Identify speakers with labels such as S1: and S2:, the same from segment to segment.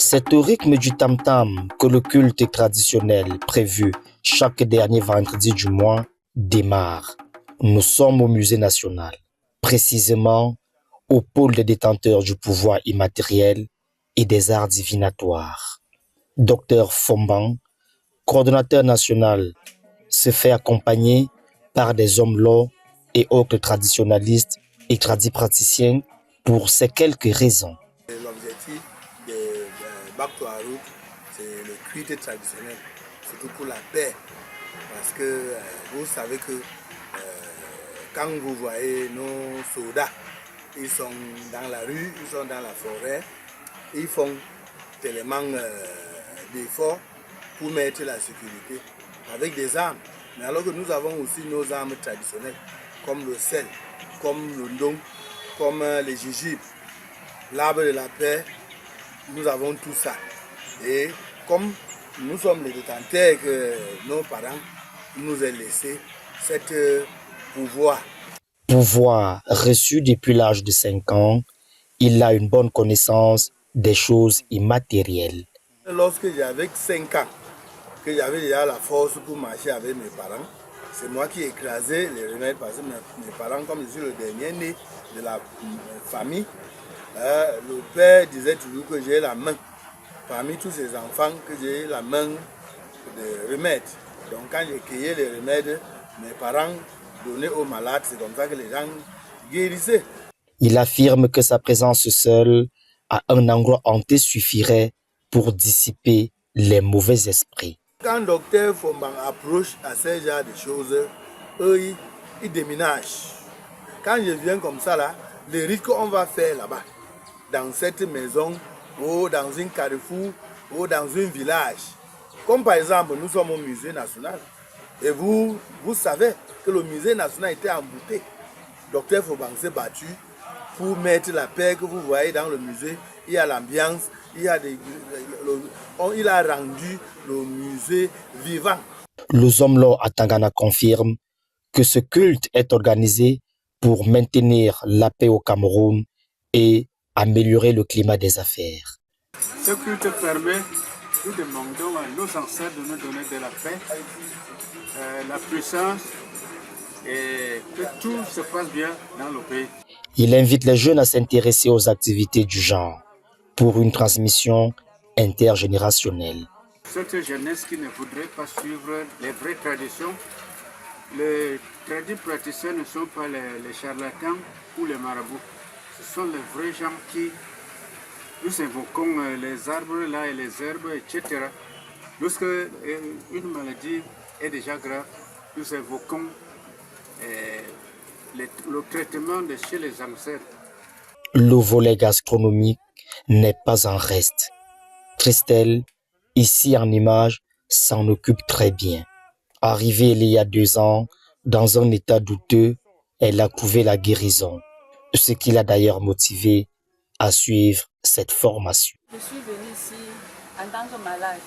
S1: C'est au rythme du tam-tam que le culte traditionnel prévu chaque dernier vendredi du mois démarre. Nous sommes au Musée national, précisément au pôle des détenteurs du pouvoir immatériel et des arts divinatoires. Dr Fomban, coordonnateur national, se fait accompagner par des hommes lots et autres traditionalistes et tradipraticiens pour ces quelques raisons.
S2: L'objectif de Back to our Root, c'est le culte traditionnel, surtout pour la paix. Parce que vous savez que quand vous voyez nos soldats, ils sont dans la rue, ils sont dans la forêt, ils font tellement d'efforts pour mettre la sécurité avec des armes. Mais alors que nous avons aussi nos armes traditionnelles, comme le sel, comme le ndong, comme les jujubes, l'arbre de la paix, nous avons tout ça. Et comme nous sommes les détenteurs que nos parents nous ont laissé cet pouvoir.
S1: Pouvoir reçu depuis l'âge de 5 ans, il a une bonne connaissance des choses immatérielles.
S2: Lorsque j'avais 5 ans, que j'avais déjà la force pour marcher avec mes parents, c'est moi qui écrasais les remèdes parce que mes parents, comme je suis le dernier né de la famille, le père disait toujours que j'ai la main, parmi tous ces enfants, que j'ai la main de remèdes. Donc quand j'ai cueilli les remèdes, mes parents donnaient aux malades, c'est comme ça que les gens guérissaient.
S1: Il affirme que sa présence seule à un endroit hanté suffirait pour dissiper les mauvais esprits.
S2: Quand Dr Fomban approche à ce genre de choses, eux, ils déménagent. Quand je viens comme ça, là, les rites qu'on va faire là-bas, dans cette maison, ou dans un carrefour, ou dans un village, comme par exemple, nous sommes au musée national, et vous savez que le musée national était embouté. Dr Fomban s'est battu pour mettre la paix que vous voyez dans le musée. Il y a l'ambiance, il a rendu le musée vivant.
S1: Le Zomlo à Tangana confirme que ce culte est organisé pour maintenir la paix au Cameroun et améliorer le climat des affaires.
S3: Ce culte permet, nous demandons à nos ancêtres de nous donner de la paix, la puissance et que tout se passe bien dans le pays.
S1: Il invite les jeunes à s'intéresser aux activités du genre pour une transmission intergénérationnelle.
S3: Cette jeunesse qui ne voudrait pas suivre les vraies traditions, les tradipraticiens ne sont pas les charlatans ou les marabouts. Ce sont les vrais gens qui nous invoquons les arbres là et les herbes, etc. Lorsque une maladie est déjà grave, nous invoquons le traitement de chez les ancêtres.
S1: Le volet gastronomique n'est pas en reste. Christelle, ici en image, s'en occupe très bien. Arrivée il y a 2 ans, dans un état douteux, elle a trouvé la guérison, ce qui l'a d'ailleurs motivée à suivre cette formation.
S4: Je suis venue ici en tant que malade.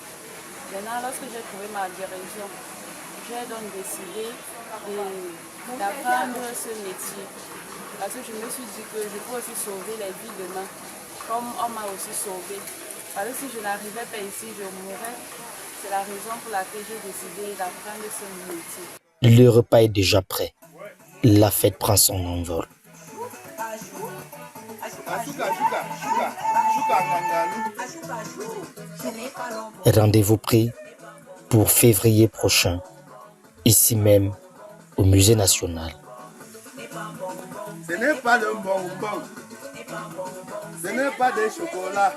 S4: Maintenant, lorsque j'ai trouvé ma guérison, j'ai donc décidé d'apprendre ce métier. Parce que je me suis dit que je peux aussi sauver les vies demain, comme on m'a aussi sauvé. Parce que si je n'arrivais pas ici, je mourrais. C'est la raison pour laquelle j'ai décidé d'apprendre ce métier.
S1: Le repas est déjà prêt. La fête prend son envol. Rendez-vous pris pour février prochain, ici même au Musée national.
S2: Ce n'est pas le bonbon, ce n'est pas des chocolats.